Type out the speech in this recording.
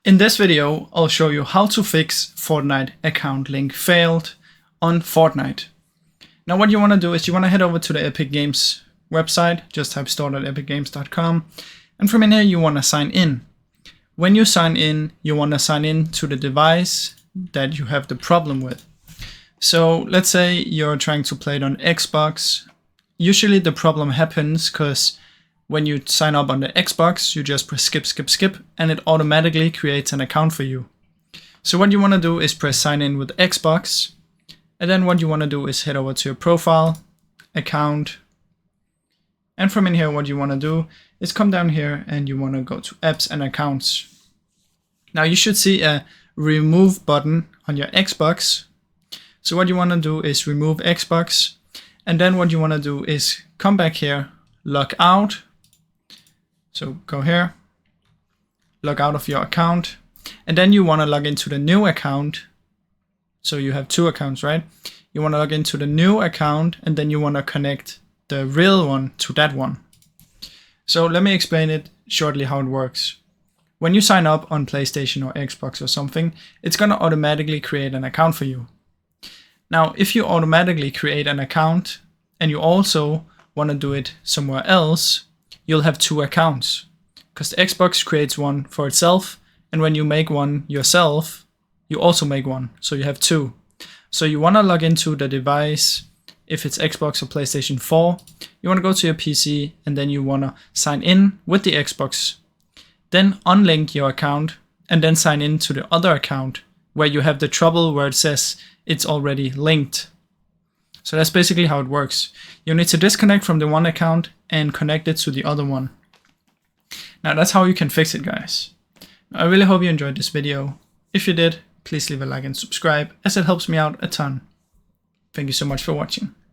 In this video, I'll show you how to fix Fortnite account link failed on Fortnite. Now what you want to do is you want to head over to the Epic Games website, just type store.epicgames.com, and from in here you want to sign in. When you sign in, you want to sign in to the device that you have the problem with. So let's say you're trying to play it on Xbox. Usually the problem happens because when you sign up on the Xbox, you just press skip, and it automatically creates an account for you. So what you want to do is press sign in with Xbox. And then what you want to do is head over to your profile, account. And from in here, what you want to do is come down here and you want to go to apps and accounts. Now you should see a remove button on your Xbox. So what you want to do is remove Xbox. And then what you want to do is come back here, log out. So go here, log out of your account, and then you want to log into the new account. So you have two accounts, right? You want to log into the new account, and then you want to connect the real one to that one. So let me explain it shortly how it works. When you sign up on PlayStation or Xbox or something, it's going to automatically create an account for you. Now, if you automatically create an account and you also want to do it somewhere else, you'll have two accounts because the Xbox creates one for itself, and when you make one yourself, you also make one, so you have two. So you want to log into the device. If it's Xbox or PlayStation 4, you want to go to your PC and then you want to sign in with the Xbox, then unlink your account and then sign in to the other account where you have the trouble where it says it's already linked. So that's basically how it works. You need to disconnect from the one account and connect it to the other one. Now that's how you can fix it, guys. I really hope you enjoyed this video. If you did, please leave a like and subscribe, as it helps me out a ton. Thank you so much for watching.